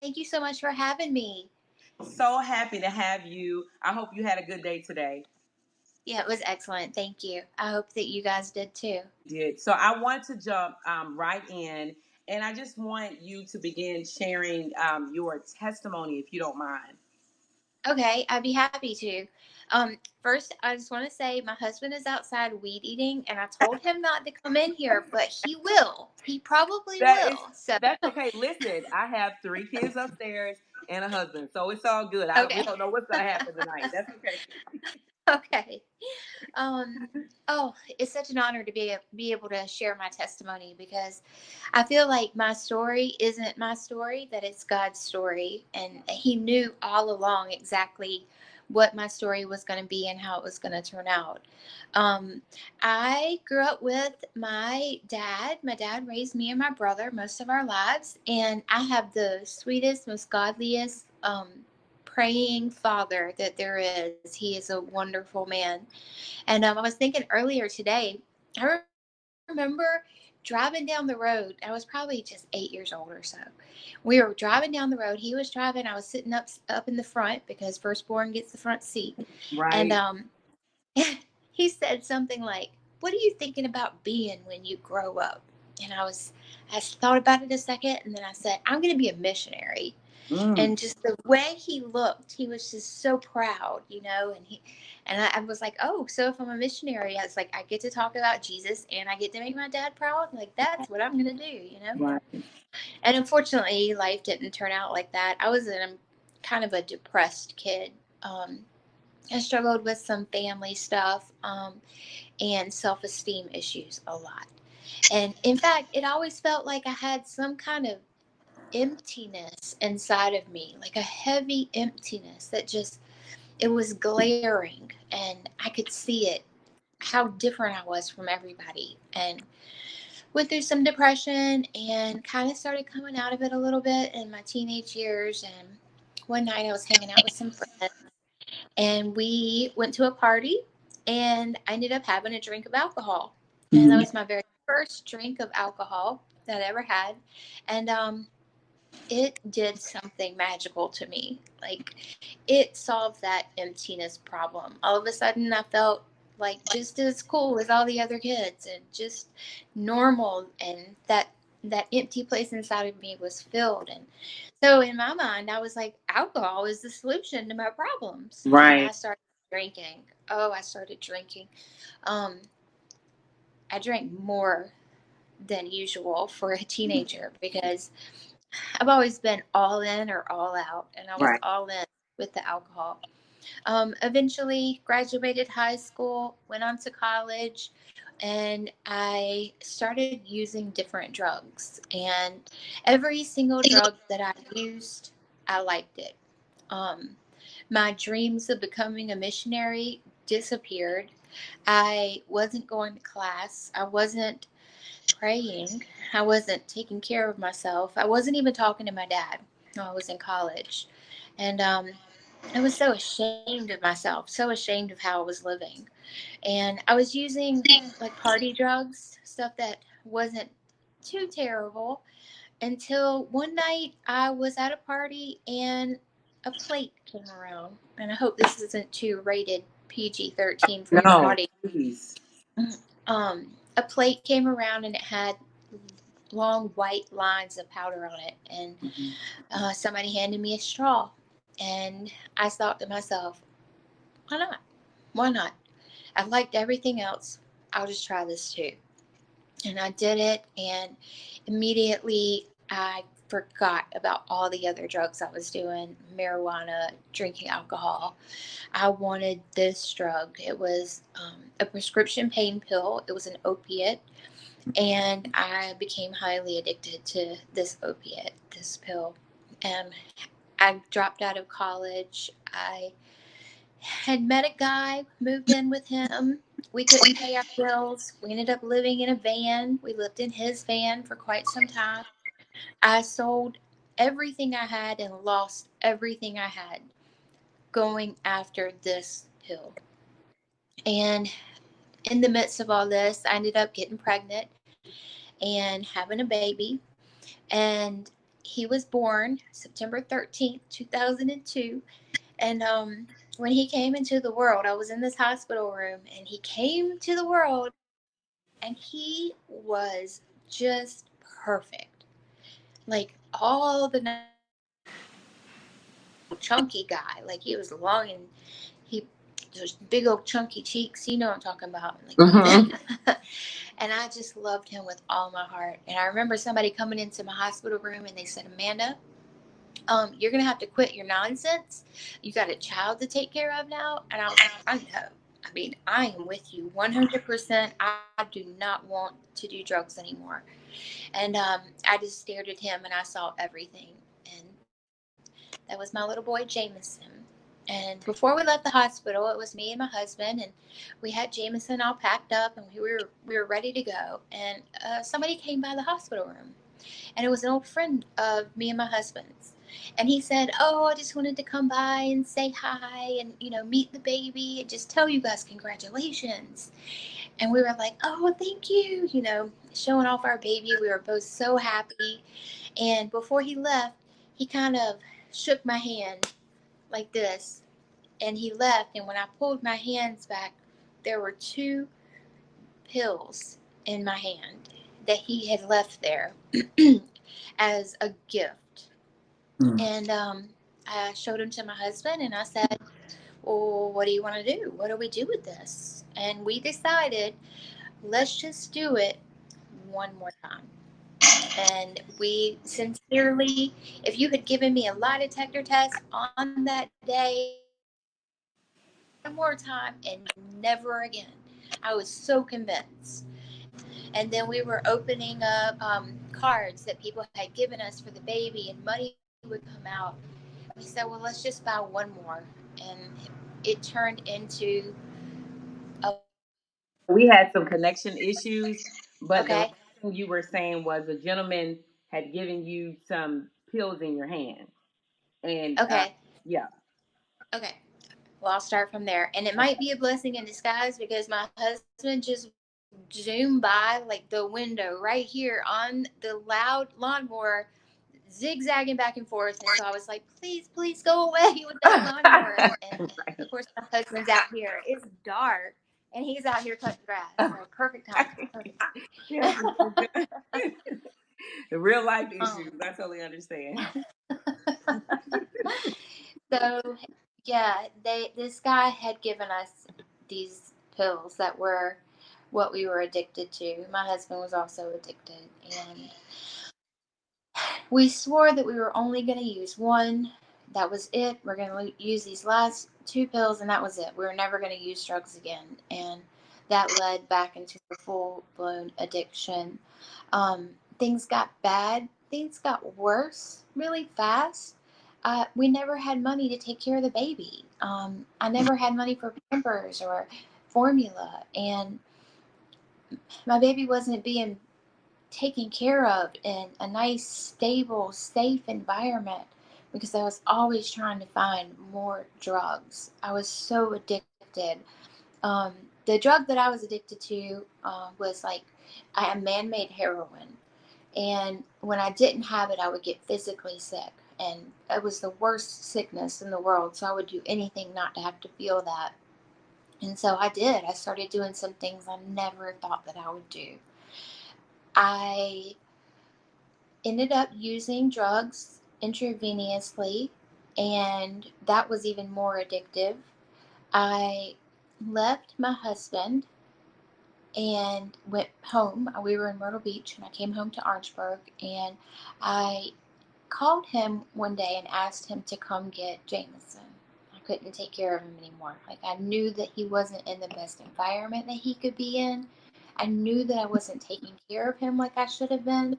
Thank you so much for having me. So happy to have you. I hope you had a good day today. Yeah, it was excellent. Thank you. I hope that you guys did too. Did. So I want to jump right in, and I just want you to begin sharing your testimony if you don't mind. Okay, I'd be happy to. First, I just want to say my husband is outside weed eating, and I told him not to come in here, but he will. He probably That is will. So, that's okay. Listen, I have three kids upstairs and a husband, so it's all good. We okay, don't know what's gonna happen tonight. That's okay. okay. Um, oh, it's such an honor to be able to share my testimony because I feel like my story isn't my story, that it's God's story. And He knew all along exactly what my story was going to be and how it was going to turn out. Um, I grew up with my dad. My dad raised me and my brother most of our lives. And I have the sweetest, most godliest, praying father that there is. He is a wonderful man. And I was thinking earlier today, I remember driving down the road. I was probably just 8 years old or so. We were driving down the road. He was driving. I was sitting up in the front because firstborn gets the front seat. And Right. he said something like, "What are you thinking about being when you grow up?" And I thought about it a second, and then I said, "I'm going to be a missionary." Mm, And just the way he looked, he was just so proud, and I was like, oh, so if I'm a missionary, I was like, I get to talk about Jesus and I get to make my dad proud. Like, that's what I'm gonna do. right. And unfortunately, life didn't turn out like that. I was in a kind of a depressed kid. um, I struggled with some family stuff, and self-esteem issues a lot. And in fact, it always felt like I had some kind of emptiness inside of me, like a heavy emptiness that just, it was glaring, and I could see it, how different I was from everybody. And went through some depression and kind of started coming out of it a little bit in my teenage years. And one night I was hanging out with some friends, and we went to a party, and I ended up having a drink of alcohol. And that Mhm. was my very first drink of alcohol that I ever had. And it did something magical to me. Like, it solved that emptiness problem. All of a sudden, I felt like just as cool as all the other kids and just normal. And that empty place inside of me was filled. And so, in my mind, I was like, alcohol is the solution to my problems. And I Right. started drinking. Oh, I started drinking. Um, I drank more than usual for a teenager because I've always been all in or all out, and I was Right. all in with the alcohol. Eventually, graduated high school, went on to college, and I started using different drugs. And every single drug that I used, I liked it. Um, my dreams of becoming a missionary disappeared. I wasn't going to class. I wasn't praying. I wasn't taking care of myself. I wasn't even talking to my dad when I was in college. And I was so ashamed of myself, so ashamed of how I was living. And I was using like party drugs, stuff that wasn't too terrible, until one night I was at a party and a plate came around. And I hope this isn't too rated PG-13 for your No, audience. please. A plate came around and it had long white lines of powder on it, and Mhm. somebody handed me a straw, and I thought to myself, why not? Why not? I've liked everything else. I'll just try this too. And I did it, and immediately I forgot about all the other drugs I was doing, marijuana, drinking alcohol. I wanted this drug. It was a prescription pain pill. It was an opiate, and I became highly addicted to this opiate, this pill. And I dropped out of college. I had met a guy, moved in with him. We couldn't pay our bills. We ended up living in a van. We lived in his van for quite some time. I sold everything I had and lost everything I had going after this pill. And in the midst of all this, I ended up getting pregnant and having a baby. And he was born September 13th, 2002. And when he came into the world, I was in this hospital room, and he came to the world, and he was just perfect. Like all the chunky guy. Like he was long, and he those big old chunky cheeks. You know what I'm talking about. Like, Mm-hmm. and I just loved him with all my heart. And I remember somebody coming into my hospital room, and they said, Amanda, you're gonna have to quit your nonsense. You got a child to take care of now. And I was like, I know. I mean, I am with you 100%. I do not want to do drugs anymore. And I just stared at him, and I saw everything. And that was my little boy, Jameson. And before we left the hospital, it was me and my husband, and we had Jameson all packed up, and we were ready to go. And somebody came by the hospital room, and it was an old friend of me and my husband's. And he said, "Oh, I just wanted to come by and say hi, and meet the baby, and just tell you guys congratulations." And we were like, "Oh, thank you," showing off our baby. We were both so happy. And before he left, he kind of shook my hand like this, and he left. And when I pulled my hands back, there were two pills in my hand that he had left there as a gift. And I showed them to my husband, and I said, "Well, what do you want to do? What do we do with this?" And we decided, let's just do it one more time. And we sincerely, if you had given me a lie detector test on that day, one more time and never again. I was so convinced. And then we were opening up cards that people had given us for the baby, and money would come out. We said, well, let's just buy one more. And it turned into a We had some connection issues, but the okay, last thing you were saying was a gentleman had given you some pills in your hand, and okay, yeah. okay. Well, I'll start from there. And it might be a blessing in disguise because my husband just zoomed by like the window right here on the loud lawnmower, zigzagging back and forth. And so I was like, please, please go away with that lawnmower. And of course, my husband's out here. It's dark, and he's out here cutting grass. So perfect time. Perfect Yeah. time. The real life issues. um, I totally understand. so yeah, this guy had given us these pills that were what we were addicted to. My husband was also addicted, and we swore that we were only going to use one. That was it. We're going to use these last two pills, and that was it. We were never going to use drugs again, and that led back into the full blown addiction. Things got bad. Things got worse really fast. We never had money to take care of the baby. I never had money for Pampers or formula, and my baby wasn't being taken care of in a nice, stable, safe environment because I was always trying to find more drugs. I was so addicted. The drug that I was addicted to was like a man made heroin. And when I didn't have it, I would get physically sick. And it was the worst sickness in the world. So I would do anything not to have to feel that. And so I did. I started doing some things I never thought that I would do. I ended up using drugs intravenously, and that was even more addictive. I left my husband and went home. We were in Myrtle Beach, and I came home to Orangeburg, and I called him one day and asked him to come get Jameson. I couldn't take care of him anymore. Like, I knew that he wasn't in the best environment that he could be in. I knew that I wasn't taking care of him like I should have been.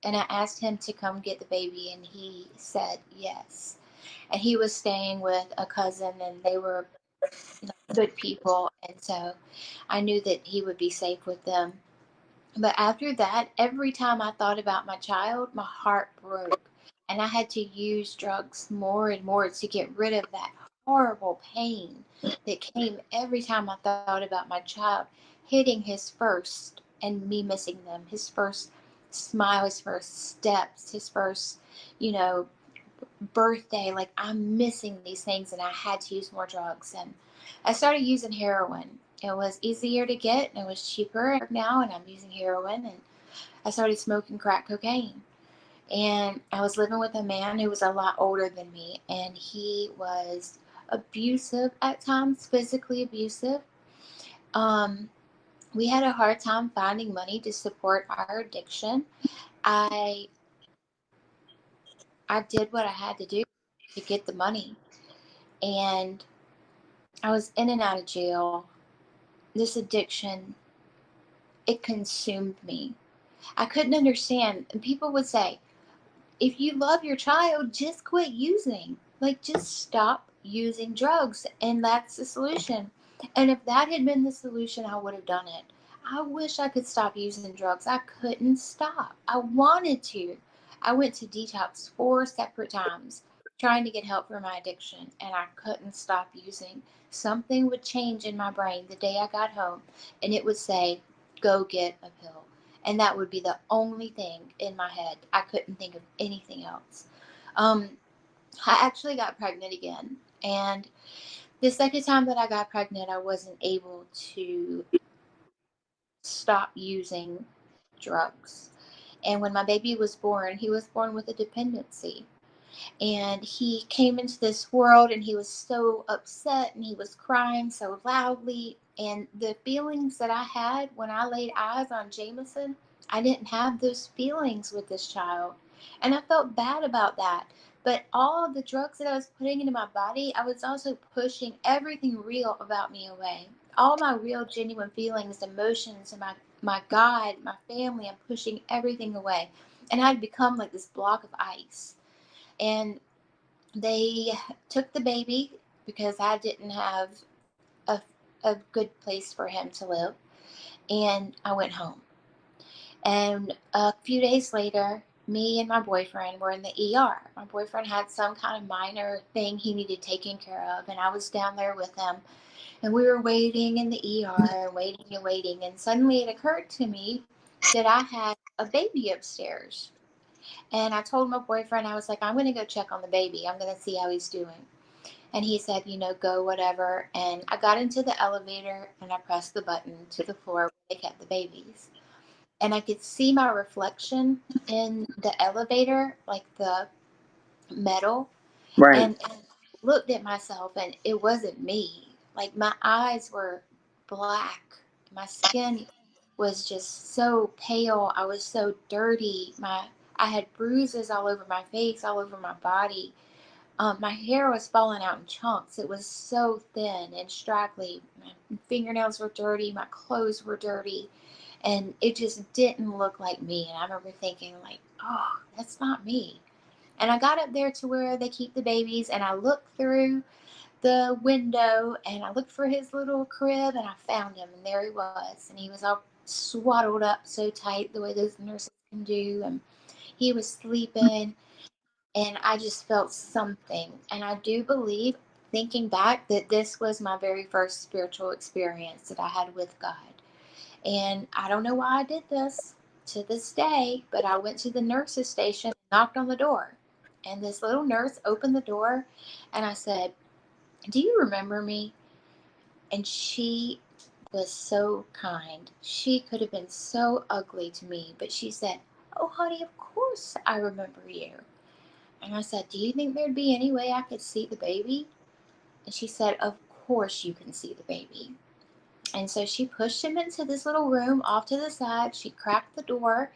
And I asked him to come get the baby, and he said yes. And he was staying with a cousin, and they were good people, and so I knew that he would be safe with them. But after that, every time I thought about my child, my heart broke, and I had to use drugs more and more to get rid of that horrible pain that came every time I thought about my child hitting his first and me missing them, his first smile, his first steps, his first you know, birthday, like I'm missing these things and I had to use more drugs. And I started using heroin. It was easier to get and it was cheaper now, and I'm using heroin. And I started smoking crack cocaine. And I was living with a man who was a lot older than me, and he was abusive at times, physically abusive. Um, we had a hard time finding money to support our addiction. I I did what I had to do to get the money, and I was in and out of jail. This addiction, it consumed me. I couldn't understand. And people would say, if you love your child, just quit using. Like, just stop using drugs. And that's the solution. And if that had been the solution, I would have done it. I wish I could stop using drugs. I couldn't stop. I wanted to. I went to detox 4 separate times trying to get help for my addiction, and I couldn't stop using. Something would change in my brain the day I got home, and it would say, go get a pill. And that would be the only thing in my head. I couldn't think of anything else. Um, I actually got pregnant again, and the second time that I got pregnant, I wasn't able to stop using drugs. And when my baby was born, he was born with a dependency. And he came into this world and he was so upset and he was crying so loudly. And the feelings that I had when I laid eyes on Jameson, I didn't have those feelings with this child. And I felt bad about that. But all of the drugs that I was putting into my body, I was also pushing everything real about me away. All my real, genuine feelings, emotions, and my God, my family, I'm pushing everything away. And I'd become like this block of ice. And they took the baby because I didn't have a, a good place for him to live. And I went home. And a few days later, me and my boyfriend were in the ER. My boyfriend had some kind of minor thing he needed taken care of, and I was down there with him. And we were waiting in the ER, waiting and waiting. And suddenly it occurred to me that I had a baby upstairs. And I told my boyfriend, I was like, I'm going to go check on the baby. I'm going to see how he's doing. And he said, go, whatever. And I got into the elevator and I pressed the button to the floor where they kept the babies. And I could see my reflection in the elevator, like the metal. Right. And looked at myself, and it wasn't me. Like, my eyes were black. My skin was just so pale. I was so dirty. I had bruises all over my face, all over my body. My hair was falling out in chunks. It was so thin and straggly. My fingernails were dirty. My clothes were dirty. And it just didn't look like me. And I remember thinking, like, oh, that's not me. And I got up there to where they keep the babies, and I looked through the window and I looked for his little crib, and I found him, and there he was. And he was all swaddled up so tight, the way those nurses can do. And he was sleeping, and I just felt something. And I do believe, thinking back, that this was my very first spiritual experience that I had with God. And I don't know why I did this to this day, but I went to the nurse's station, knocked on the door, and this little nurse opened the door, and I said, do you remember me? And she was so kind. She could have been so ugly to me, but she said, oh, honey, of course I remember you. And I said, do you think there'd be any way I could see the baby? And she said, of course you can see the baby. And so she pushed him into this little room off to the side. She cracked the door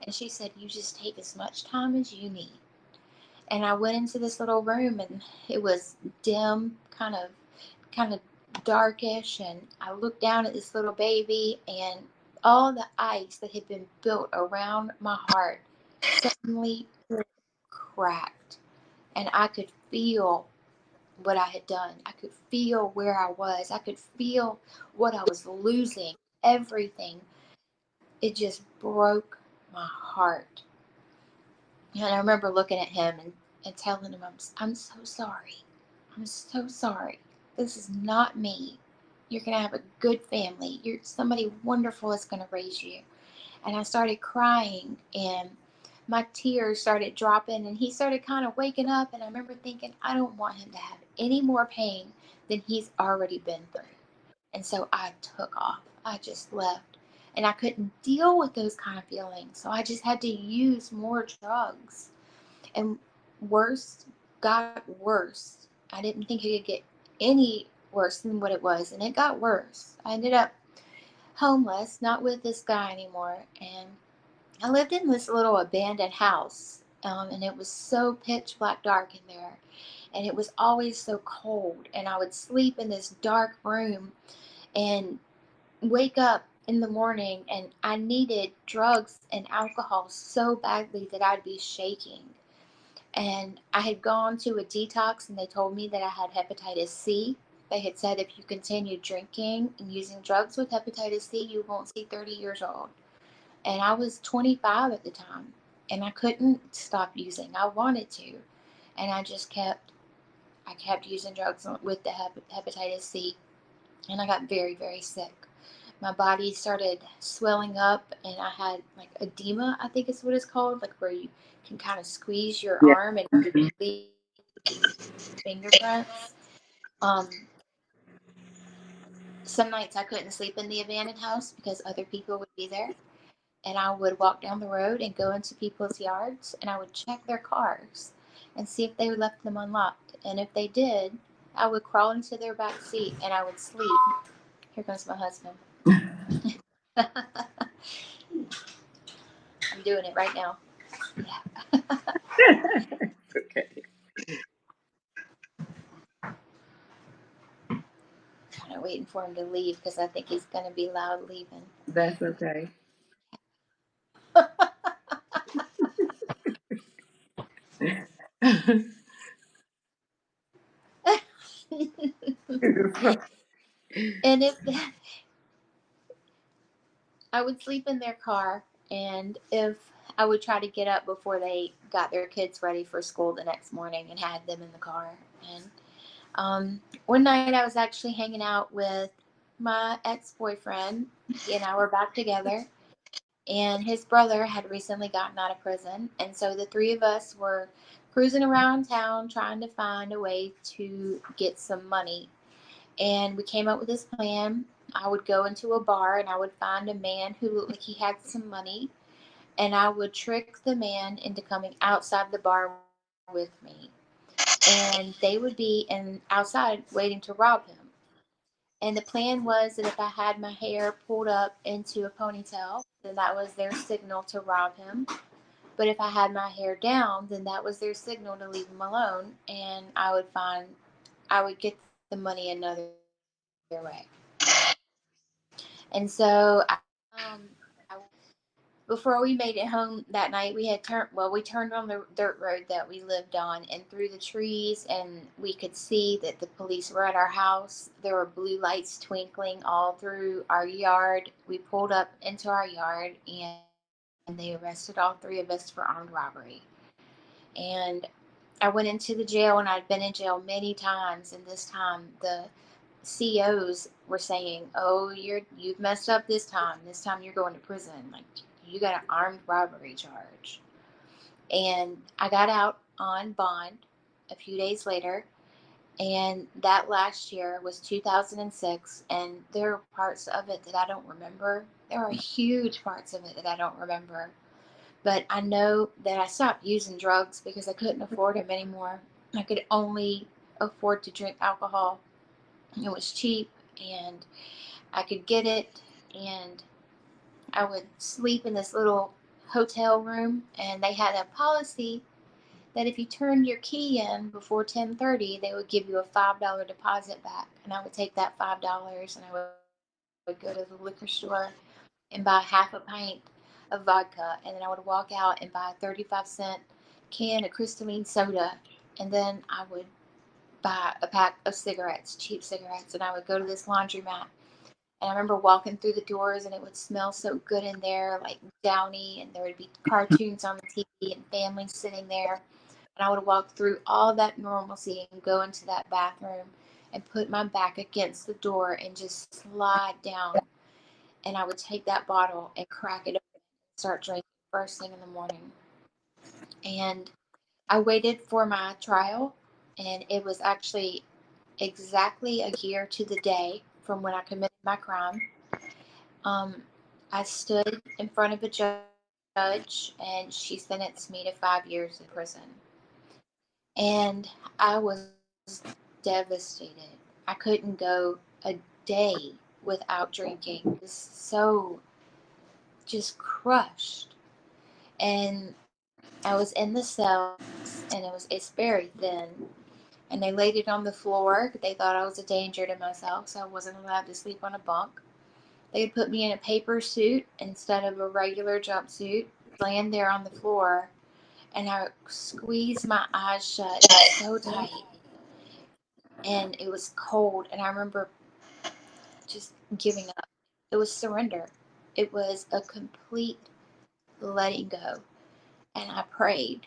and she said, you just take as much time as you need. And I went into this little room, and it was dim, kind of darkish. And I looked down at this little baby, and all the ice that had been built around my heart suddenly cracked. And I could feel what I had done. I could feel where I was. I could feel what I was losing. Everything. It just broke my heart. And I remember looking at him and telling him, I'm so sorry. I'm so sorry. This is not me. You're going to have a good family. Somebody wonderful is going to raise you. And I started crying, and my tears started dropping and he started kind of waking up. And I remember thinking, I don't want him to have any more pain than he's already been through. And so I took off. I just left. And I couldn't deal with those kind of feelings. So I just had to use more drugs. And worse got worse. I didn't think it could get any worse than what it was. And it got worse. I ended up homeless, not with this guy anymore. And I lived in this little abandoned house. And it was so pitch black dark in there. And it was always so cold. And I would sleep in this dark room and wake up in the morning and I needed drugs and alcohol so badly that I'd be shaking. And I had gone to a detox and they told me that I had hepatitis C. They had said if you continue drinking and using drugs with hepatitis C, you won't see 30 years old. And I was 25 at the time and I couldn't stop using. I wanted to. And I kept using drugs with the hepatitis C and I got very, very sick. My body started swelling up and I had like edema, I think is what it's called, like where you can kind of squeeze your Yeah. arm and leave fingerprints. Um, some nights I couldn't sleep in the abandoned house because other people would be there. And I would walk down the road and go into people's yards and I would check their cars and see if they left them unlocked. And if they did, I would crawl into their back seat and I would sleep. Here comes my husband. I'm doing it right now. Yeah. Okay. Kind of waiting for him to leave because I think he's going to be loud leaving. That's okay. And if I would sleep in their car, and if I would try to get up before they got their kids ready for school the next morning and had them in the car. And one night I was actually hanging out with my ex-boyfriend. He and I were back together, and his brother had recently gotten out of prison. And so the three of us were cruising around town trying to find a way to get some money. And we came up with this plan. I would go into a bar and I would find a man who looked like he had some money, and I would trick the man into coming outside the bar with me. And they would be outside waiting to rob him. And the plan was that if I had my hair pulled up into a ponytail, then that was their signal to rob him. But if I had my hair down, then that was their signal to leave him alone, and I would get the money another way. And so, um, before we made it home that night, we turned on the dirt road that we lived on and through the trees, and we could see that the police were at our house. There were blue lights twinkling all through our yard. We pulled up into our yard and they arrested all three of us for armed robbery. And I went into the jail, and I'd been in jail many times, and this time the COs were saying, "Oh, you've messed up this time. This time you're going to prison. Like you got an armed robbery charge." And I got out on bond a few days later, and that last year was 2006, and there are parts of it that I don't remember. There are huge parts of it that I don't remember. But I know that I stopped using drugs because I couldn't afford them anymore. I could only afford to drink alcohol. It was cheap and I could get it, and I would sleep in this little hotel room, and they had a policy that if you turned your key in before 10:30, they would give you a $5 deposit back. And I would take that $5 and I would go to the liquor store and buy half a pint of vodka, and then I would walk out and buy a 35-cent can of crystalline soda, and then I would buy a pack of cigarettes, cheap cigarettes, and I would go to this laundromat. And I remember walking through the doors, and it would smell so good in there, like downy, and there would be cartoons on the TV and families sitting there. And I would walk through all that normalcy and go into that bathroom and put my back against the door and just slide down. And I would take that bottle and crack it open and start drinking first thing in the morning. And I waited for my trial, and it was actually exactly a year to the day from when I committed my crime. Um, I stood in front of a judge, and she sentenced me to 5 years in prison. And I was devastated. I couldn't go a day without drinking. Just so just crushed. And I was in the cells, and it's very thin. And they laid it on the floor. They thought I was a danger to myself, so I wasn't allowed to sleep on a bunk. They would put me in a paper suit instead of a regular jumpsuit, laying there on the floor, and I squeezed my eyes shut so tight, and it was cold. And I remember just giving up. It was surrender. It was a complete letting go. And I prayed.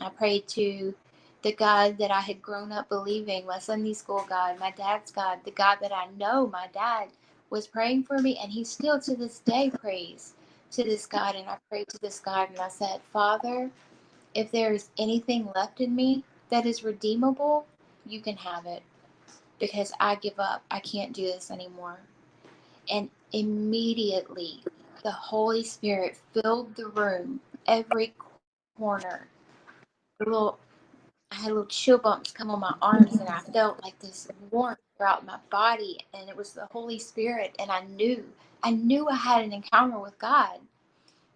I prayed to the God that I had grown up believing, my Sunday school God, my dad's God, the God that I know my dad was praying for me, and he still to this day prays to this God. And I prayed to this God, and I said, Father, if there is anything left in me that is redeemable, you can have it, because I give up. I can't do this anymore. And immediately the Holy Spirit filled the room, every corner. The little I had little chill bumps come on my arms, and I felt like this warmth throughout my body, and it was the Holy Spirit. And I knew I had an encounter with God.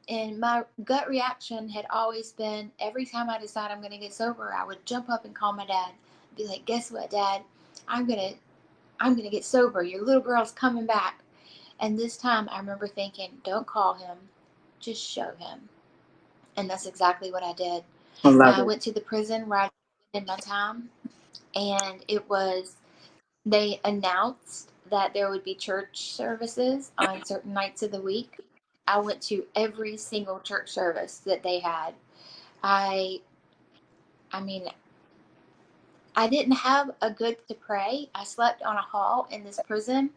And my gut reaction had always been, every time I decide I'm going to get sober, I would jump up and call my dad, be like, "Guess what, Dad? I'm gonna get sober. Your little girl's coming back." And this time, I remember thinking, "Don't call him, just show him." And that's exactly what I did. I love I it. went to the prison where I did my time, and they announced that there would be church services on certain nights of the week. I went to every single church service that they had. I I mean, I didn't have a good to pray. I slept on a hall in this prison,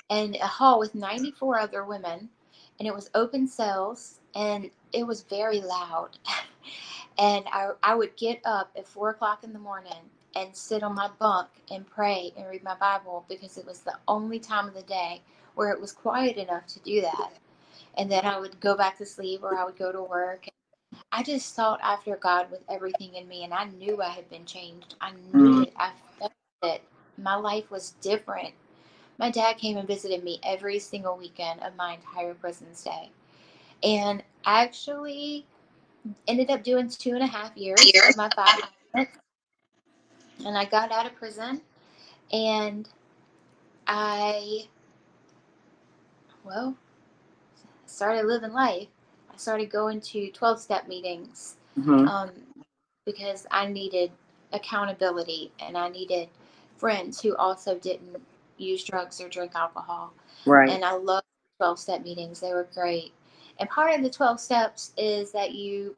and a hall with 94 other women, and it was open cells, and it was very loud. And I would get up at 4 o'clock in the morning and sit on my bunk and pray and read my Bible, because it was the only time of the day where it was quiet enough to do that. And then I would go back to sleep, or I would go to work. I just sought after God with everything in me, and I knew I had been changed. I knew Mm. it. I felt it. My life was different. My dad came and visited me every single weekend of my entire prison stay. And I actually ended up doing 2.5 years of my 5 years. And I got out of prison, and I, well, started living life. I started going to 12-step meetings, Mm-hmm. um, because I needed accountability, and I needed friends who also didn't use drugs or drink alcohol. Right. And I loved 12-step meetings. They were great. And part of the 12 steps is that you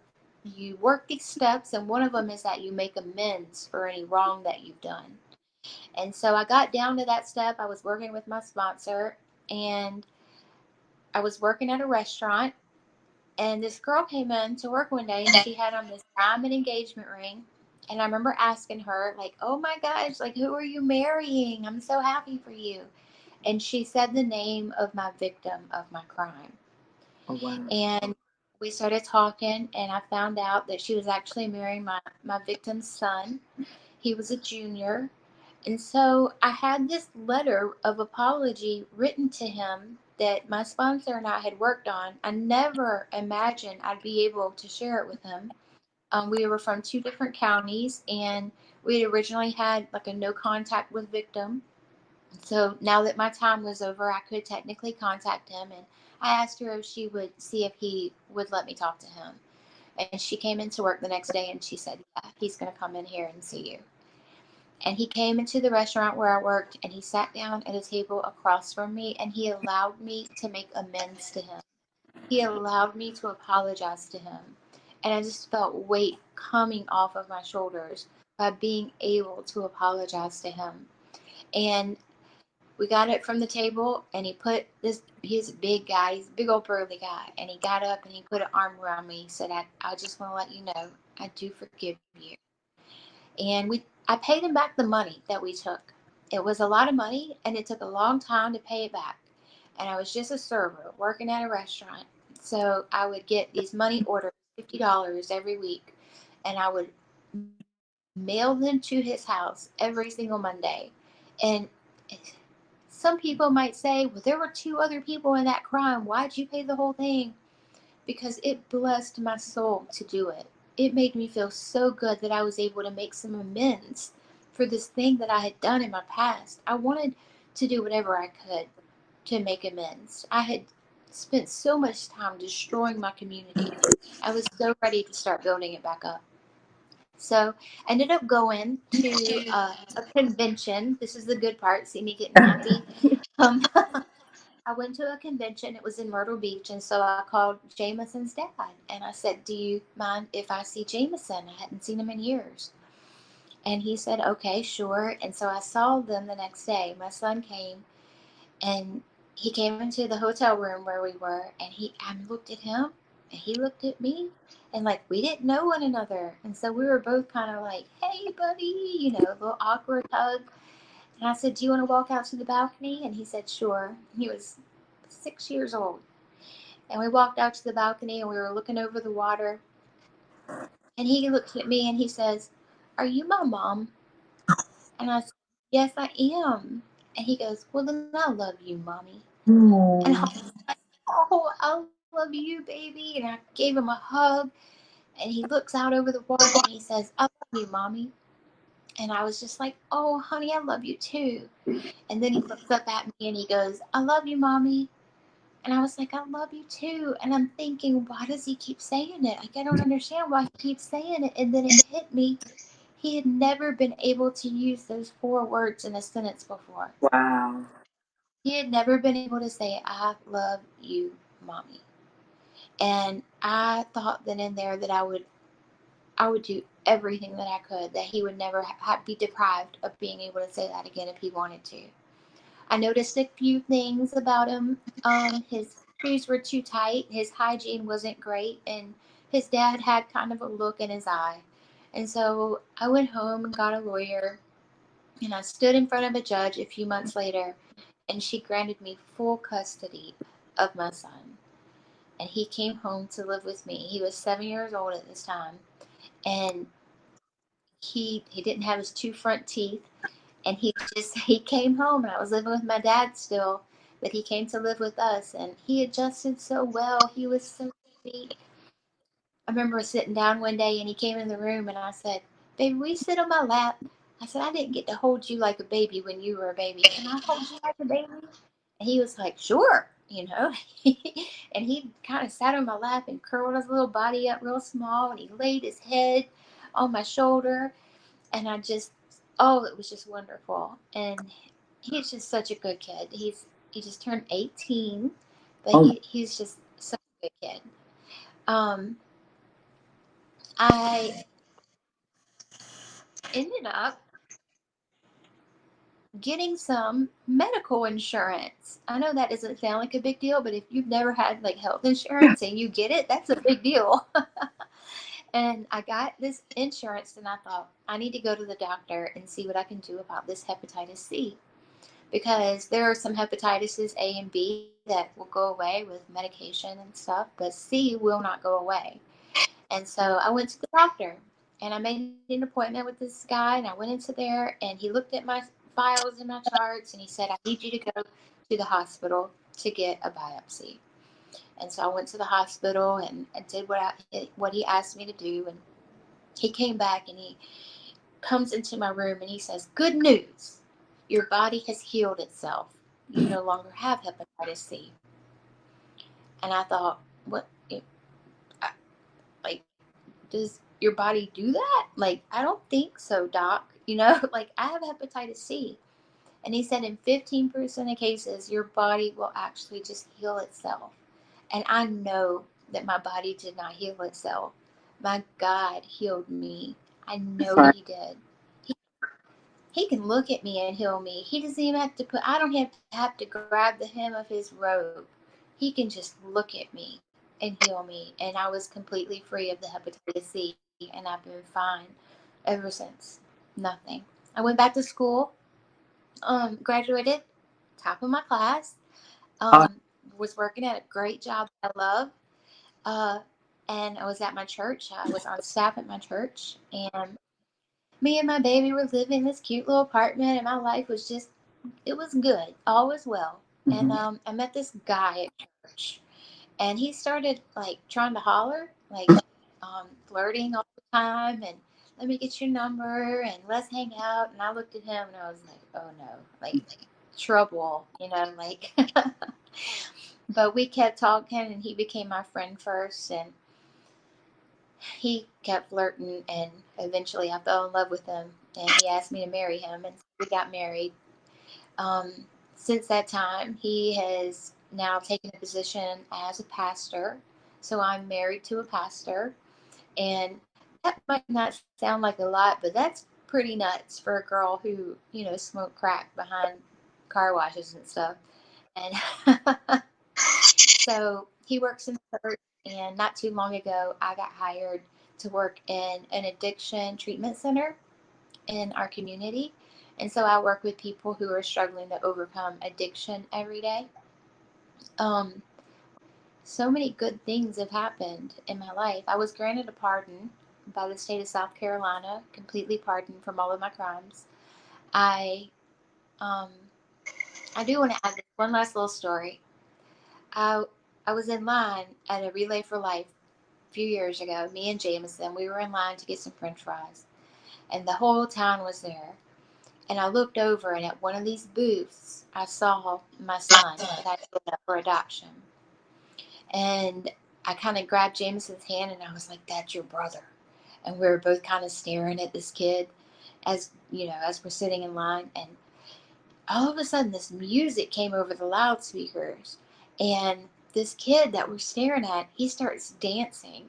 work these steps, and one of them is that you make amends for any wrong that you've done. And so I got down to that step. I was working with my sponsor, and I was working at a restaurant, and this girl came in to work one day, and she had on this diamond engagement ring. And I remember asking her, like, "Oh my gosh, like, who are you marrying? I'm so happy for you." And she said the name of my victim of my crime. Oh, wow. And we started talking, and I found out that she was actually marrying my victim's son. He was a junior. And so I had this letter of apology written to him that my sponsor and I had worked on. I never imagined I'd be able to share it with him. We were from two different counties, and we had originally had like a no contact with victim. So now that my time was over, I could technically contact him, and I asked her if she would see if he would let me talk to him. And she came into work the next day, and she said, "Yeah, he's going to come in here and see you." And he came into the restaurant where I worked, and he sat down at a table across from me, and he allowed me to make amends to him. He allowed me to apologize to him. And I just felt weight coming off of my shoulders by being able to apologize to him. And We got it from the table, and he put this. He's a big guy. He's a big old burly guy, and he got up and he put an arm around me. He said, "I just want to let you know, I do forgive you." And I paid him back the money that we took. It was a lot of money, and it took a long time to pay it back. And I was just a server working at a restaurant, so I would get these money orders, $50 every week, and I would mail them to his house every single Monday. And some people might say, well, there were two other people in that crime. Why'd you pay the whole thing? Because it blessed my soul to do it. It made me feel so good that I was able to make some amends for this thing that I had done in my past. I wanted to do whatever I could to make amends. I had spent so much time destroying my community. I was so ready to start building it back up. So I ended up going to a convention. This is the good part. See me getting happy. Um, I went to a convention. It was in Myrtle Beach, and so I called Jameson's dad, and I said, "Do you mind if I see Jameson? I hadn't seen him in years." And he said, "Okay, sure." And so I saw them the next day. My son came, and he came into the hotel room where we were, and I looked at him, and he looked at me, and like we didn't know one another, and so we were both kind of like, "Hey, buddy," a little awkward hug. And I said, "Do you want to walk out to the balcony?" And he said, "Sure." He was 6 years old. And we walked out to the balcony and we were looking over the water. And he looks at me and he says, "Are you my mom?" And I said, "Yes, I am." And he goes, "Well, then I love you, mommy." And I was like, "Oh, I love you, baby." And I gave him a hug. And he looks out over the water and he says, "I love you, mommy." And I was just like, "Oh, honey, I love you too." And then he looks up at me and he goes, "I love you, mommy." And I was like, "I love you too." And I'm thinking, why does he keep saying it? Like, I don't understand why he keeps saying it. And then it hit me. He had never been able to use those 4 words in a sentence before. Wow. He had never been able to say, "I love you, mommy." And I thought then and there that I would do everything that I could, that he would never be deprived of being able to say that again if he wanted to. I noticed a few things about him. His shoes were too tight, his hygiene wasn't great, and his dad had kind of a look in his eye. And so I went home and got a lawyer, and I stood in front of a judge a few months later, and she granted me full custody of my son. And he came home to live with me. He was 7 years old at this time, and he didn't have his two front teeth, and he came home, and I was living with my dad still, but he came to live with us, and he adjusted so well. He was so sweet. I remember sitting down one day, and he came in the room, and I said, "Baby, will you sit on my lap?" I said, "I didn't get to hold you like a baby when you were a baby. Can I hold you like a baby?" And he was like, "Sure." And he kind of sat on my lap and curled his little body up real small, and he laid his head on my shoulder, and oh, it was just wonderful. And he's just such a good kid. He just turned 18, but he's just such a good kid. Um, I ended up getting some medical insurance. I know that doesn't sound like a big deal, but if you've never had like health insurance and you get it, that's a big deal. And I got this insurance, and I thought, I need to go to the doctor and see what I can do about this hepatitis C, because there are some hepatitis A and B that will go away with medication and stuff, but C will not go away. And so I went to the doctor, and I made an appointment with this guy, and I went into there, and he looked at my files and my charts, and he said, "I need you to go to the hospital to get a biopsy." And so I went to the hospital, and I did what he asked me to do. And he came back, and he comes into my room, and he says, "Good news. Your body has healed itself. You no longer have hepatitis C." And I thought, what? Like, does your body do that? Like, I don't think so, doc. Like, I have hepatitis C. And he said in 15% of cases, your body will actually just heal itself. And I know that my body did not heal itself. My God healed me. I know he did. He can look at me and heal me. He doesn't even have to put, I don't have to grab the hem of his robe. He can just look at me and heal me. And I was completely free of the hepatitis C, and I've been fine ever since. Nothing. I went back to school, graduated, top of my class, was working at a great job I love. Uh, and I was at my church. I was on staff at my church, and me and my baby were living in this cute little apartment, and my life was just, it was good. All was well. And I met this guy at church, and he started like trying to holler, like flirting all the time, and let me get your number and let's hang out. And I looked at him and I was like, oh no, like trouble, like. But we kept talking, and he became my friend first, and he kept flirting, and eventually I fell in love with him, and he asked me to marry him, and we got married. Since that time, he has now taken a position as a pastor. So I'm married to a pastor, and that might not sound like a lot, but that's pretty nuts for a girl who, smoked crack behind car washes and stuff. And so he works in the church, and not too long ago, I got hired to work in an addiction treatment center in our community. And so I work with people who are struggling to overcome addiction every day. Um, so many good things have happened in my life. I was granted a pardon by the state of South Carolina, completely pardoned from all of my crimes. I um, I do want to add one last little story. I I was in line at a Relay for Life a few years ago. Me and Jameson, we were in line to get some French fries, and the whole town was there. And I looked over, and at one of these booths, I saw my son that I put up for adoption. And I kind of grabbed Jameson's hand, and I was like, "That's your brother." And we were both kind of staring at this kid, as we're sitting in line. And all of a sudden, this music came over the loudspeakers, and this kid that we're staring at, he starts dancing,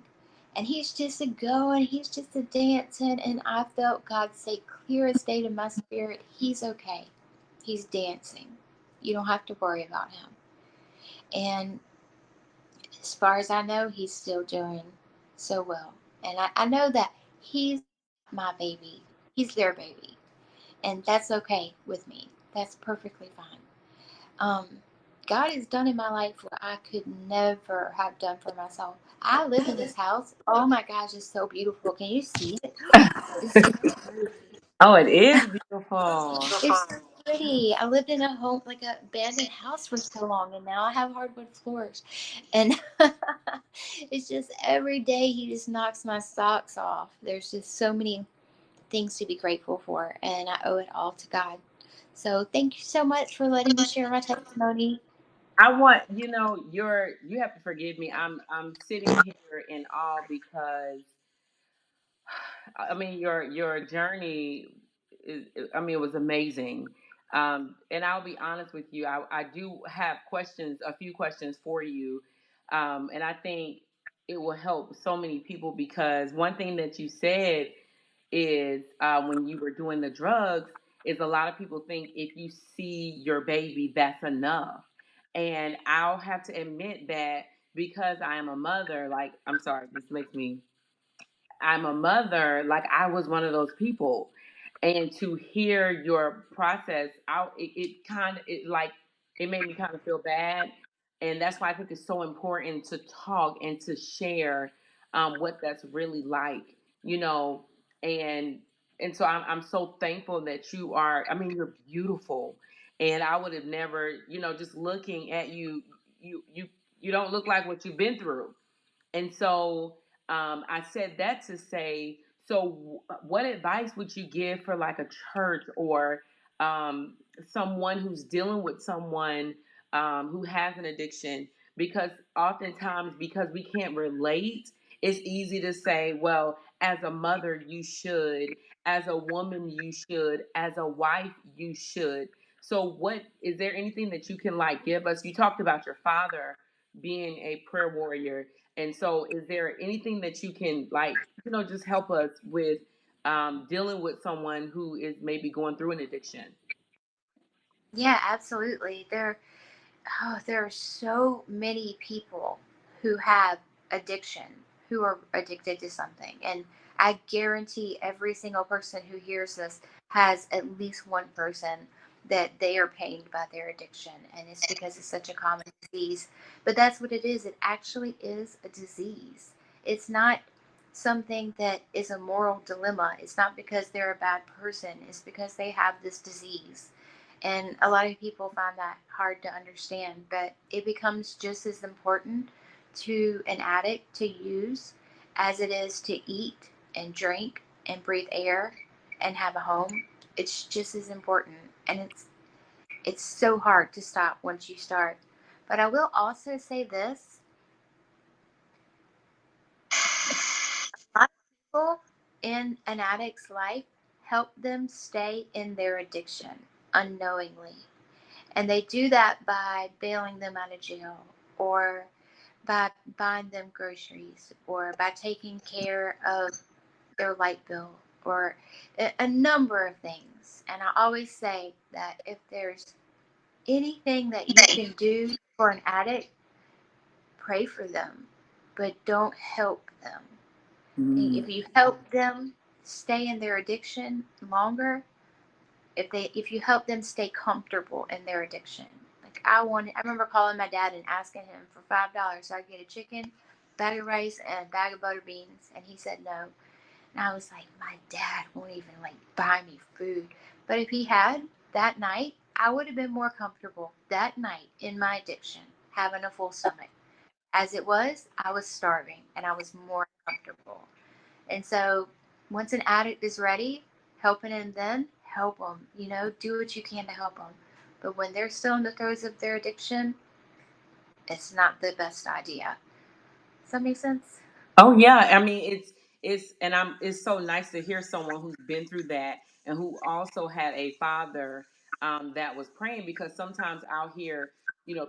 and he's just a going, he's just a dancing, and I felt God say clear as day to my spirit, he's okay, he's dancing, you don't have to worry about him. And as far as I know, he's still doing so well, and I know that he's my baby, he's their baby, and that's okay with me, that's perfectly fine. um, God has done in my life what I could never have done for myself. I live in this house. Oh my gosh, it's so beautiful. Can you see it? It's so pretty. Oh, it is beautiful. It's so pretty. I lived in a home, like a abandoned house for so long, and now I have hardwood floors. And it's just every day he just knocks my socks off. There's just so many things to be grateful for, and I owe it all to God. So thank you so much for letting me share my testimony. I want you have to forgive me. I'm sitting here in awe because I mean your journey is, I mean, it was amazing. And I'll be honest with you, I do have questions, a few questions for you. And I think it will help so many people because one thing that you said is when you were doing the drugs is a lot of people think if you see your baby, that's enough. And I'll have to admit that because I am a mother, like, I'm sorry, this makes me, I'm a mother, like I was one of those people. And to hear your process out, it kind of, it like, it made me kind of feel bad. And that's why I think it's so important to talk and to share what that's really like, you know, and, and so I'm so thankful that you are, I mean, you're beautiful. And I would have never, just looking at you, you, you don't look like what you've been through. And so I said that to say, so what advice would you give for like a church or someone who's dealing with someone who has an addiction? Because oftentimes, because we can't relate, it's easy to say, well, as a mother, you should, as a woman, you should, as a wife, you should. So, what is there anything that you can like give us? You talked about your father being a prayer warrior, and so, is there anything that you can like, just help us with dealing with someone who is maybe going through an addiction? Yeah, absolutely. There are so many people who have addiction, who are addicted to something. And I guarantee every single person who hears this has at least one person that they are pained by their addiction. And it's because it's such a common disease. But that's what it is. It actually is a disease. It's not something that is a moral dilemma. It's not because they're a bad person, it's because they have this disease. And a lot of people find that hard to understand, but it becomes just as important to an addict to use as it is to eat and drink and breathe air and have a home. It's just as important. And it's so hard to stop once you start. But I will also say this: a lot of people in an addict's life help them stay in their addiction unknowingly. And they do that by bailing them out of jail, or by buying them groceries, or by taking care of their light bill, or a number of things. And I always say that if there's anything that you can do for an addict, pray for them, but don't help them. Mm. If you help them stay in their addiction longer, if you help them stay comfortable in their addiction. Like I remember calling my dad and asking him for $5 so I could get a chicken, bag of rice, and a bag of butter beans, and he said no. And I was like, my dad won't even like buy me food. But if he had, that night, I would have been more comfortable that night in my addiction, having a full stomach. As it was, I was starving and I was more comfortable. And so once an addict is ready, helping them then, help them. Do what you can to help them. But when they're still in the throes of their addiction, it's not the best idea. Does that make sense? Oh yeah, I mean it's so nice to hear someone who's been through that and who also had a father that was praying, because sometimes I'll hear,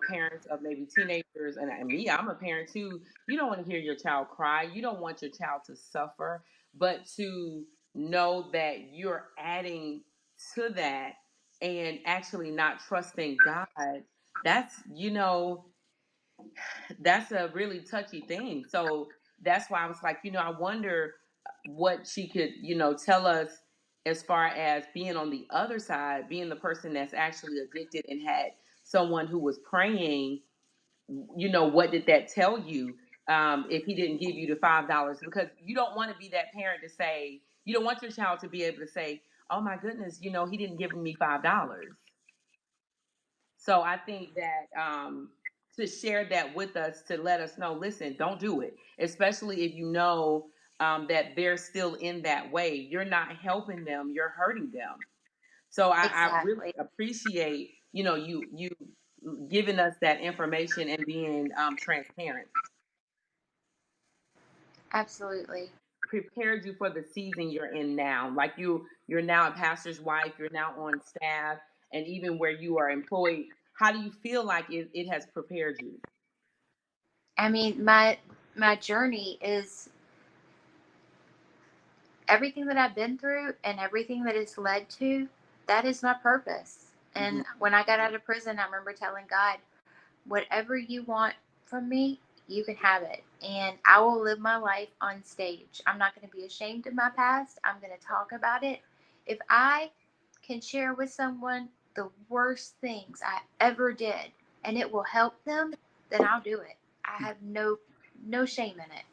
parents of maybe teenagers, and me, I'm a parent too. You don't want to hear your child cry. You don't want your child to suffer, but to know that you're adding to that and actually not trusting God, that's, that's a really touchy thing. So that's why I was like, I wonder what she could, tell us as far as being on the other side, being the person that's actually addicted and had someone who was praying. What did that tell you? If he didn't give you the $5, because you don't want to be that parent to say, you don't want your child to be able to say, "Oh my goodness, he didn't give me $5." So I think that to share that with us, to let us know, listen, don't do it, especially if you know that they're still in that way. You're not helping them; you're hurting them. So I really Exactly. appreciate, you giving us that information and being transparent. Absolutely. Prepared you for the season you're in now. Like you're now a pastor's wife. You're now on staff, and even where you are employed. How do you feel like it has prepared you? I mean, my journey is everything that I've been through and everything that it's led to. That is my purpose. Mhm. And when I got out of prison, I remember telling God, whatever you want from me, you can have it. And I will live my life on stage. I'm not going to be ashamed of my past. I'm going to talk about it. If I can share with someone the worst things I ever did and it will help them, then I'll do it. I have no shame in it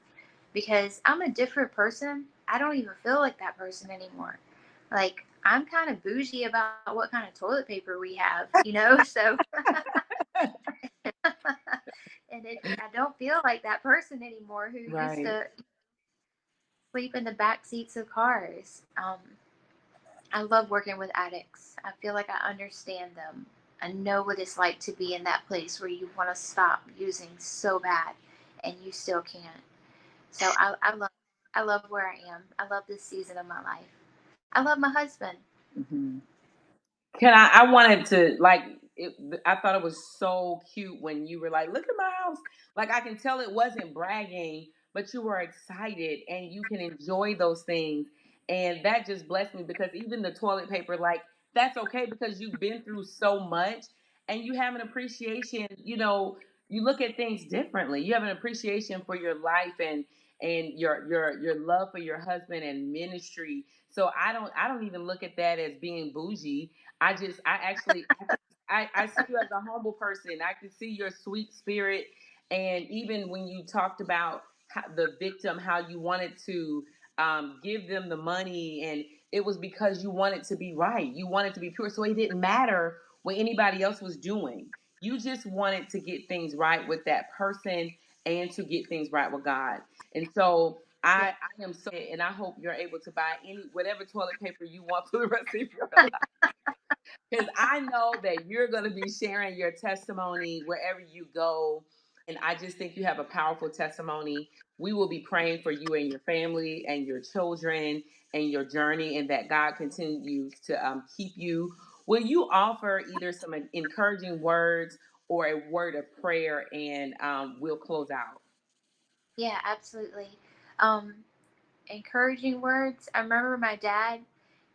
because I'm a different person. I don't even feel like that person anymore. Like I'm kind of bougie about what kind of toilet paper we have. So I don't feel like that person anymore who used Right. to sleep in the back seats of cars. I love working with addicts. I feel like I understand them. I know what it's like to be in that place where you want to stop using so bad and you still can't. So I love where I am. I love this season of my life. I love my husband. Hmm. Can I wanted to like it, I thought it was so cute when you were like, "Look at my house." Like I can tell it wasn't bragging, but you were excited and you can enjoy those things. And that just blessed me, because even the toilet paper, like, that's okay, because you've been through so much and you have an appreciation, you look at things differently. You have an appreciation for your life, and your love for your husband and ministry. So I don't even look at that as being bougie. I actually I see you as a humble person. I can see your sweet spirit. And even when you talked about the victim, how you wanted to give them the money, and it was because you wanted to be right. You wanted to be pure. So it didn't matter what anybody else was doing. You just wanted to get things right with that person and to get things right with God. And so Yeah. I am so, and I hope you're able to buy whatever toilet paper you want for the rest of your life, because I know that you're going to be sharing your testimony wherever you go. And I just think you have a powerful testimony. We will be praying for you and your family and your children and your journey, and that God continues to keep you. Will you offer either some encouraging words or a word of prayer, and we'll close out? Yeah, absolutely. Um, Encouraging words. I remember my dad,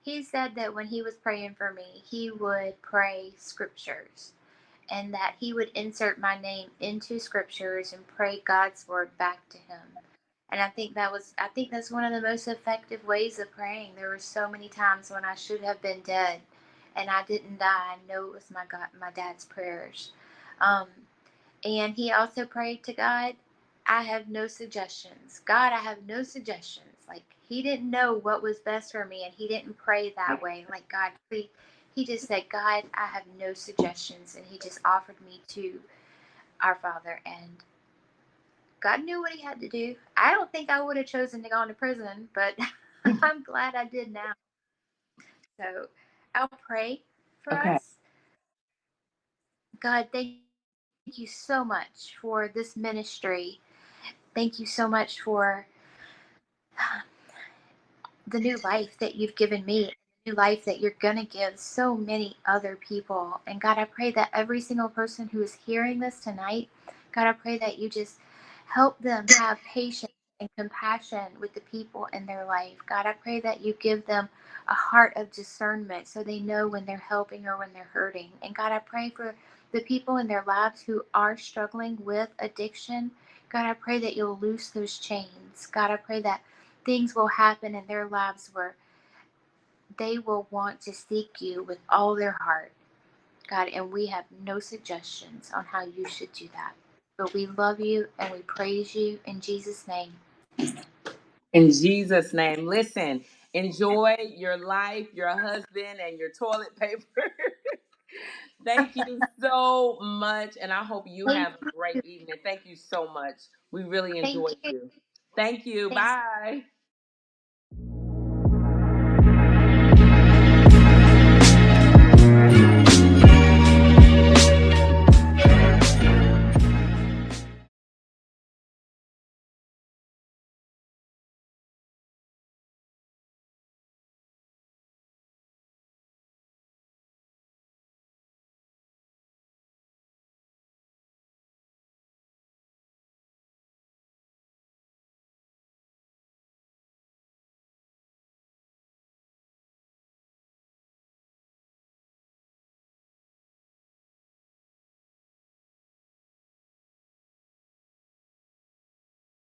he said that when he was praying for me, he would pray scriptures and that he would insert my name into scriptures and pray God's word back to him. And I think that's one of the most effective ways of praying. There were so many times when I should have been dead and I didn't die. I know it was my dad's prayers. Um, and he also prayed to God, I have no suggestions. God, I have no suggestions. Like, he didn't know what was best for me, and he didn't pray that way. Like, God, please. He just said, God, I have no suggestions. And he just offered me to our Father. And God knew what he had to do. I don't think I would have chosen to go into prison, but I'm glad I did now. So I'll pray for Okay. us. God, thank you so much for this ministry. Thank you so much for the new life that you've given me, the new life that you're going to give so many other people. And God, I pray that every single person who is hearing this tonight, God, I pray that you just help them have patience and compassion with the people in their life. God, I pray that you give them a heart of discernment so they know when they're helping or when they're hurting. And God, I pray for the people in their lives who are struggling with addiction. God, I pray that you'll loose those chains. God, I pray that things will happen in their lives where they will want to seek you with all their heart, God, and we have no suggestions on how you should do that. But we love you and we praise you in Jesus' name. In Jesus' name. Listen, enjoy your life, your husband, and your toilet paper. Thank you so much. And I hope you Thank have a great you. evening. Thank you so much. We really Thank enjoyed you. you. Thank you. Thanks. Bye.